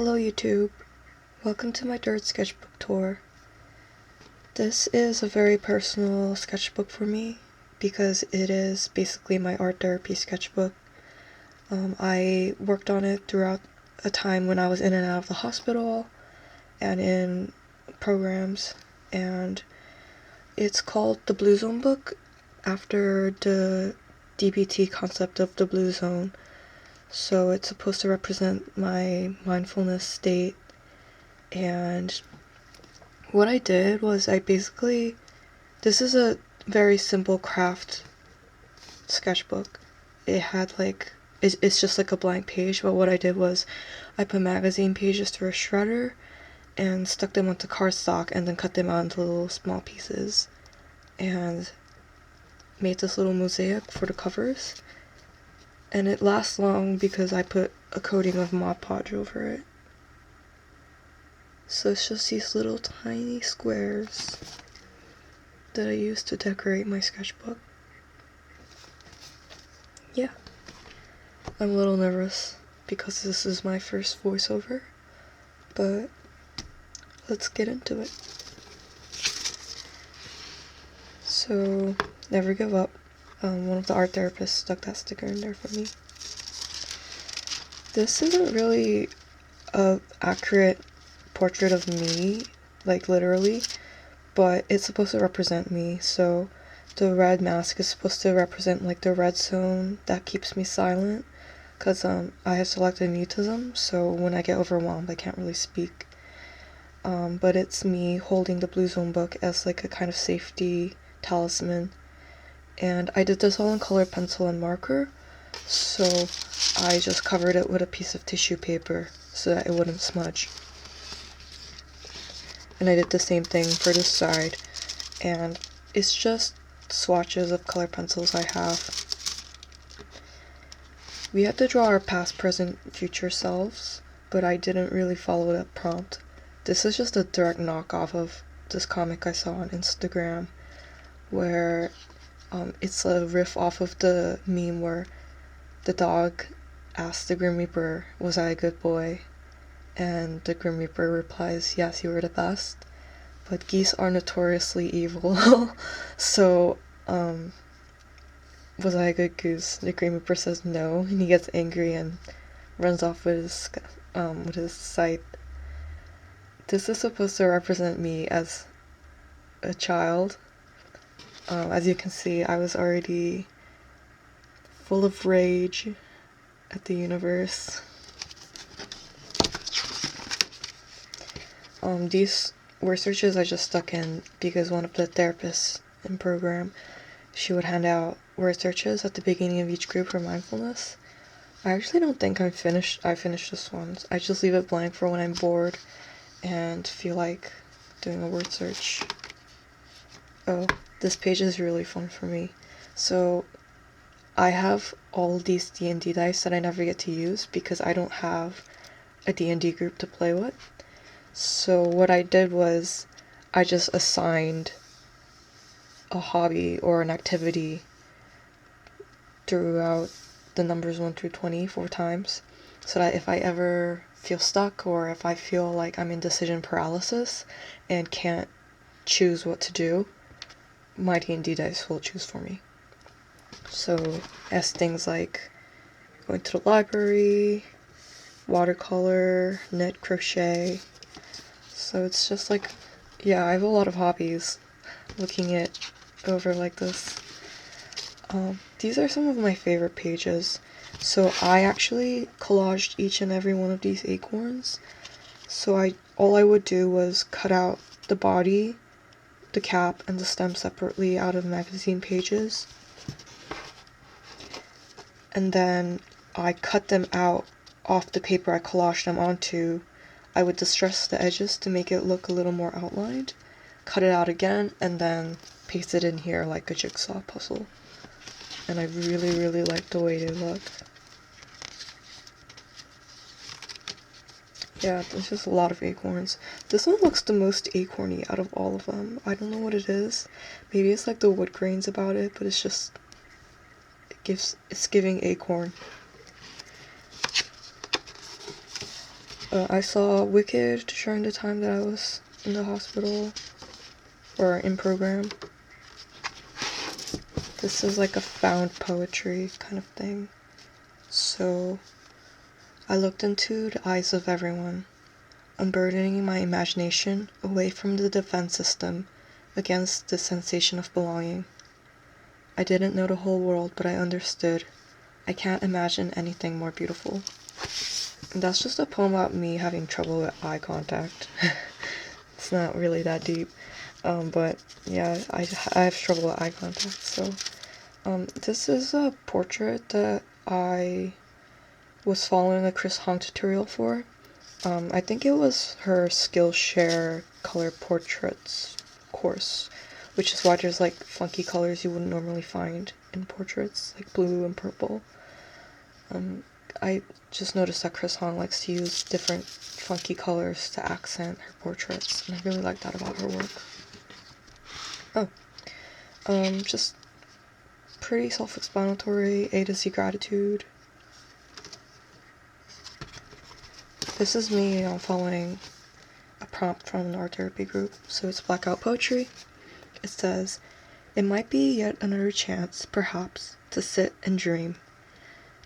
Hello YouTube, welcome to my third sketchbook tour. This is a very personal sketchbook for me because it is basically my art therapy sketchbook. I worked on it throughout a time when I was in and out of the hospital and in programs, and it's called the Blue Zone book after the DBT concept of the Blue Zone. So it's supposed to represent my mindfulness state, and what I did was this is a very simple craft sketchbook. It's just like a blank page, but what I did was I put magazine pages through a shredder and stuck them onto cardstock and then cut them out into little small pieces and made this little mosaic for the covers. And it lasts long because I put a coating of Mod Podge over it. So it's just these little tiny squares that I use to decorate my sketchbook. Yeah. I'm a little nervous because this is my first voiceover, but let's get into it. So, never give up. One of the art therapists stuck that sticker in there for me. This isn't really an accurate portrait of me, like literally, but it's supposed to represent me. So the red mask is supposed to represent like the red zone that keeps me silent, because I have selective mutism, so when I get overwhelmed I can't really speak. But it's me holding the Blue Zone book as like a kind of safety talisman. And I did this all in colored pencil and marker, so I just covered it with a piece of tissue paper so that it wouldn't smudge. And I did the same thing for this side, and it's just swatches of colored pencils I have. We had to draw our past, present, future selves, but I didn't really follow that prompt. This is just a direct knockoff of this comic I saw on Instagram, where it's a riff off of the meme where the dog asks the Grim Reaper, "Was I a good boy?" And the Grim Reaper replies, "Yes, you were the best." But geese are notoriously evil, so, was I a good goose? The Grim Reaper says no, and he gets angry and runs off with his scythe. This is supposed to represent me as a child. As you can see, I was already full of rage at the universe. These word searches I just stuck in because one of the therapists in program, she would hand out word searches at the beginning of each group for mindfulness. I actually don't think I finished this one. I just leave it blank for when I'm bored and feel like doing a word search. Oh, this page is really fun for me. So I have all these D&D dice that I never get to use because I don't have a D&D group to play with. So what I did was I just assigned a hobby or an activity throughout the numbers 1 through 20 4 times, so that if I ever feel stuck or if I feel like I'm in decision paralysis and can't choose what to do, my D&D dice will choose for me. So as things like going to the library, watercolor, knit, crochet. So it's just like, yeah, I have a lot of hobbies looking it over like this. These are some of my favorite pages. So I actually collaged each and every one of these acorns. So all I would do was cut out the body, the cap, and the stem separately out of magazine pages. And then I cut them out off the paper I collaged them onto. I would distress the edges to make it look a little more outlined, cut it out again, and then paste it in here like a jigsaw puzzle. And I really, really like the way they look. Yeah, there's just a lot of acorns. This one looks the most acorny out of all of them. I don't know what it is. Maybe it's like the wood grains about it, but it's giving acorn. I saw Wicked during the time that I was in the hospital, or in program. This is like a found poetry kind of thing. So I looked into the eyes of everyone, unburdening my imagination away from the defense system against the sensation of belonging. I didn't know the whole world, but I understood. I can't imagine anything more beautiful. And that's just a poem about me having trouble with eye contact. It's not really that deep. But yeah, I have trouble with eye contact, so. This is a portrait that I was following a Chris Hong tutorial for. I think it was her Skillshare color portraits course, which is why there's like funky colors you wouldn't normally find in portraits, like blue and purple. I just noticed that Chris Hong likes to use different funky colors to accent her portraits, and I really like that about her work. Just pretty self-explanatory, A to Z gratitude. This is me following a prompt from an art therapy group, so it's blackout poetry. It says, "It might be yet another chance, perhaps, to sit and dream.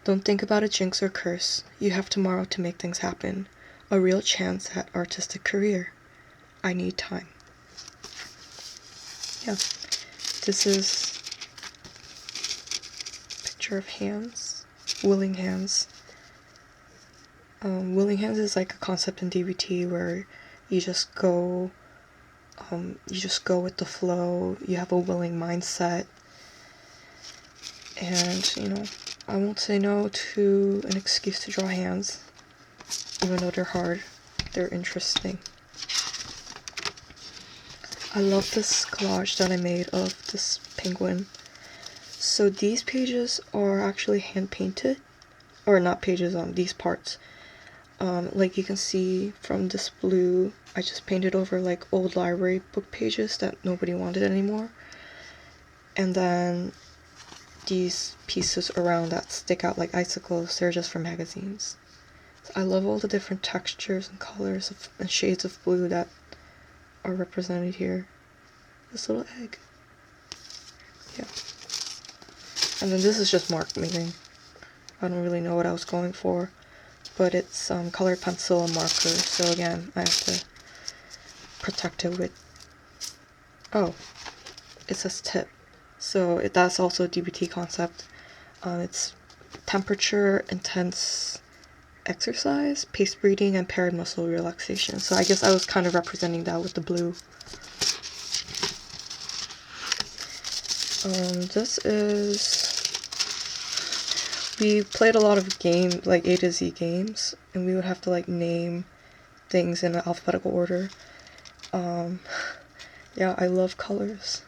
Don't think about a jinx or curse. You have tomorrow to make things happen. A real chance at artistic career. I need time." Yeah, this is a picture of hands, willing hands. Willing hands is like a concept in DBT where you just go with the flow. You have a willing mindset, and I won't say no to an excuse to draw hands, even though they're hard. They're interesting. I love this collage that I made of this penguin. So these pages are actually hand painted, or not pages, these parts. Like you can see from this blue, I just painted over like old library book pages that nobody wanted anymore. And then these pieces around that stick out like icicles, they're just from magazines. So I love all the different textures and colors and shades of blue that are represented here. This little egg. Yeah. And then this is just mark making. I don't really know what I was going for, but it's colored pencil and marker, so again, I have to protect it with, it says tip, so that's also a DBT concept. It's temperature, intense exercise, pace breathing, and paired muscle relaxation, so I guess I was kind of representing that with the blue. This is, we played a lot of games, like A to Z games, and we would have to like name things in alphabetical order. Yeah, I love colors.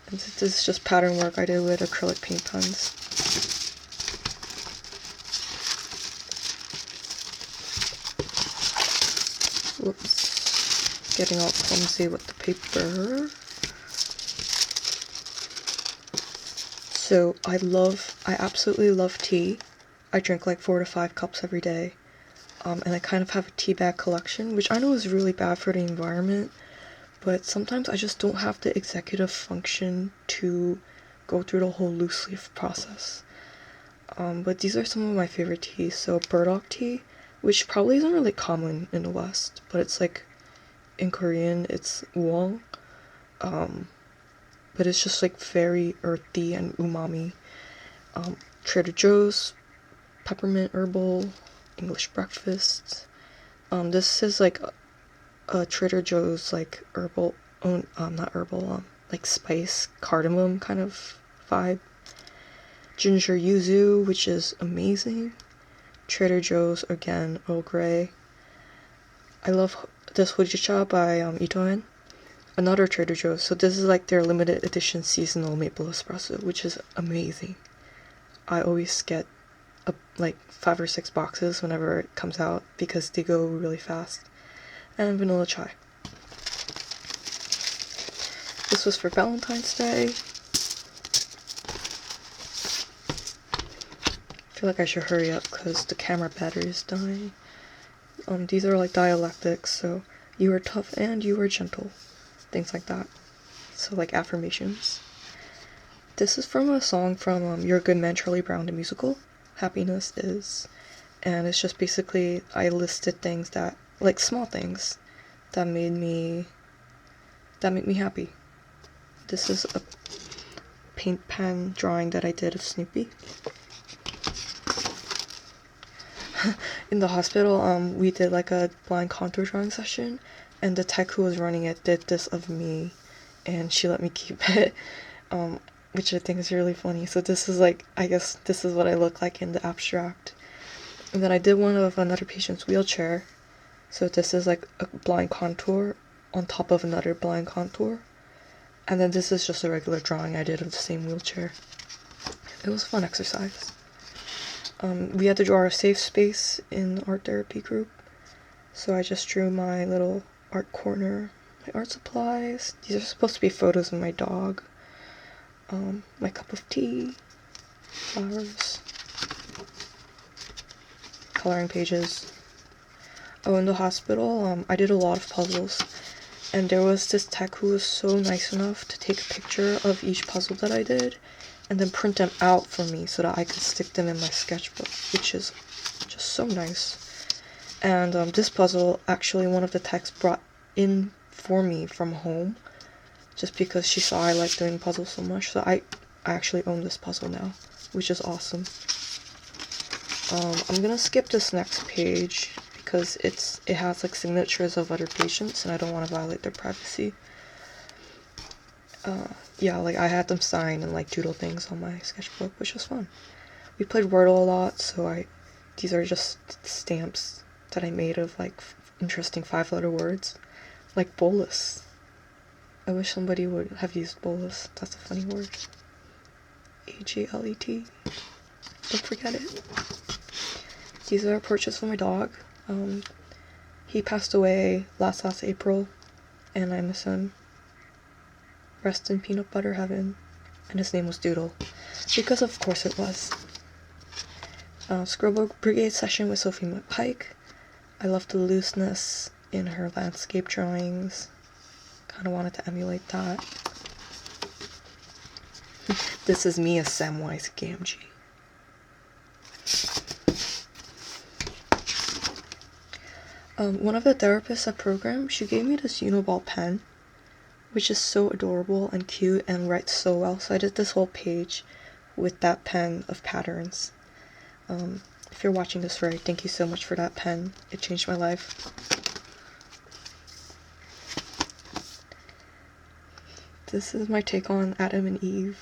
And this is just pattern work I did with acrylic paint pens. Whoops. Getting all clumsy with the paper. So I absolutely love tea. I drink like 4 to 5 cups every day. And I kind of have a tea bag collection, which I know is really bad for the environment, but sometimes I just don't have the executive function to go through the whole loose leaf process. But these are some of my favorite teas. So burdock tea, which probably isn't really common in the West, but it's like, in Korean, it's oolong. But it's just like very earthy and umami. Trader Joe's, peppermint herbal, English breakfast. This is like a Trader Joe's like herbal, not herbal, like spice, cardamom kind of vibe. Ginger yuzu, which is amazing. Trader Joe's, again, Earl Grey. I love this Hojicha by Itoen. Another Trader Joe's, so this is like their limited edition seasonal maple espresso, which is amazing. I always get like 5 or 6 boxes whenever it comes out because they go really fast. And vanilla chai. This was for Valentine's Day. I feel like I should hurry up because the camera battery is dying. These are like dialectics, so you are tough and you are gentle. Things like that. So like affirmations. This is from a song from You're a Good Man, Charlie Brown, the musical. Happiness Is. And it's just basically, I listed things that, like small things, that make me happy. This is a paint pen drawing that I did of Snoopy. In the hospital, we did like a blind contour drawing session, and the tech who was running it did this of me, and she let me keep it, which I think is really funny. So this is like, I guess this is what I look like in the abstract. And then I did one of another patient's wheelchair, so this is like a blind contour on top of another blind contour. And then this is just a regular drawing I did of the same wheelchair. It was a fun exercise. We had to draw a safe space in the art therapy group, so I just drew my little art corner, my art supplies. These are supposed to be photos of my dog, my cup of tea, flowers, coloring pages. Oh, in the hospital, I did a lot of puzzles, and there was this tech who was so nice enough to take a picture of each puzzle that I did, and then print them out for me so that I could stick them in my sketchbook, which is just so nice. And this puzzle, actually one of the techs brought in for me from home, just because she saw I liked doing puzzles so much. So I actually own this puzzle now, which is awesome. I'm gonna skip this next page because it has like signatures of other patients, and I don't want to violate their privacy. Yeah, like I had them sign and like doodle things on my sketchbook, which was fun. We played Wordle a lot, so these are just stamps that I made of like interesting 5-letter words, like bolus. I wish somebody would have used bolus. That's a funny word. AGLET. Don't forget it. These are a purchase for my dog. He passed away last April, and I miss him. Rest in peanut butter heaven. And his name was Doodle, because of course it was. Scribble Brigade session with Sophie Pike. I love the looseness in her landscape drawings. Kind of wanted to emulate that. This is me as Samwise Gamgee. One of the therapists at program, she gave me this Uniball pen, which is so adorable and cute and writes so well. So I did this whole page with that pen of patterns. If you're watching this, right, thank you so much for that pen. It changed my life. This is my take on Adam and Eve.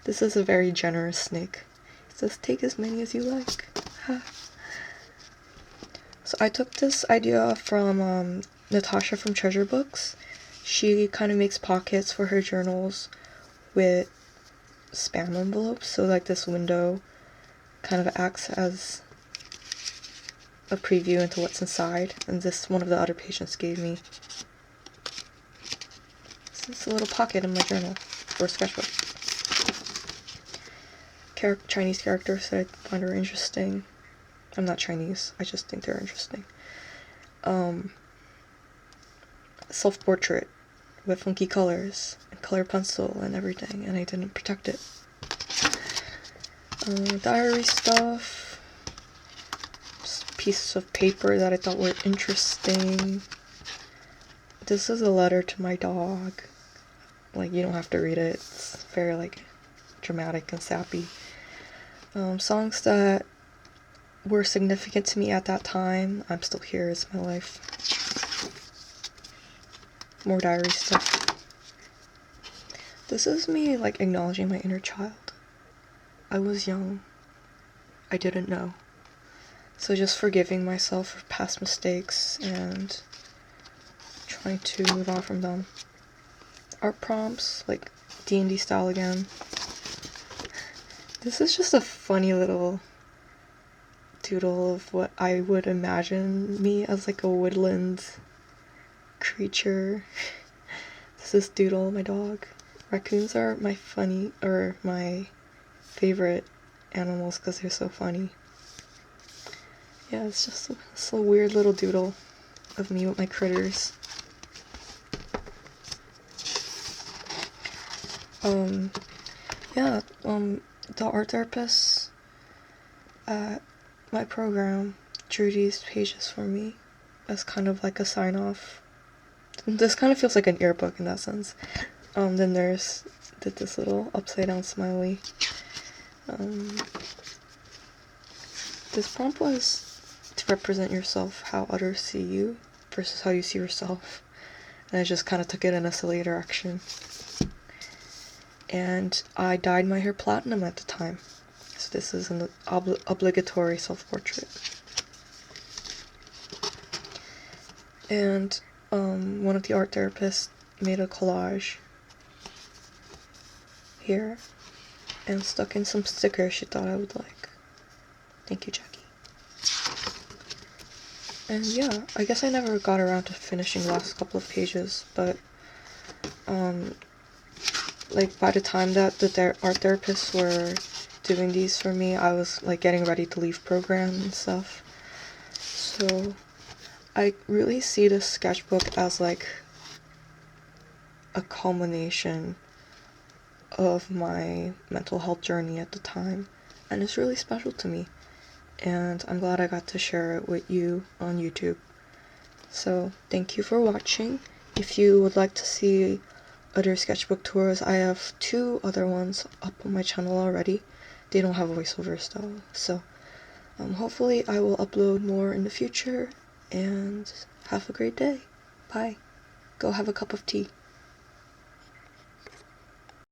This is a very generous snake. It says, take as many as you like. So I took this idea from Natasha from Treasure Books. She kind of makes pockets for her journals with spam envelopes, so like this window kind of acts as a preview into what's inside, and this one of the other patients gave me. This is a little pocket in my journal for a sketchbook. Chinese characters that I find are interesting. I'm not Chinese, I just think they're interesting. Self-portrait with funky colors and color pencil and everything, and I didn't protect it. Diary stuff, just pieces of paper that I thought were interesting. This is a letter to my dog. Like, you don't have to read it, it's very like dramatic and sappy. Songs that were significant to me at that time. I'm Still Here is my life. More diary stuff. This is me like acknowledging my inner child. I was young. I didn't know. So just forgiving myself for past mistakes and trying to move on from them. Art prompts, like D&D style again. This is just a funny little doodle of what I would imagine me as, like a woodland creature. This is Doodle, my dog. Raccoons are my favorite animals because they're so funny. Yeah, it's a weird little doodle of me with my critters. Yeah, the art therapist at my program drew these pages for me as kind of like a sign-off. This kind of feels like an yearbook in that sense. Then did this little upside-down smiley. This prompt was to represent yourself how others see you versus how you see yourself. And I just kind of took it in a silly direction. And I dyed my hair platinum at the time. So this is an obligatory self-portrait. And one of the art therapists made a collage here and stuck in some stickers she thought I would like. Thank you, Jackie. And yeah, I guess I never got around to finishing the last couple of pages, but like by the time that the art therapists were doing these for me, I was like getting ready to leave program and stuff. So I really see this sketchbook as like a culmination of my mental health journey at the time, and it's really special to me, and I'm glad I got to share it with you on YouTube. So thank you for watching. If you would like to see other sketchbook tours, I have 2 other ones up on my channel already. They don't have voiceovers though, so hopefully I will upload more in the future, and have a great day. Bye. Go have a cup of tea.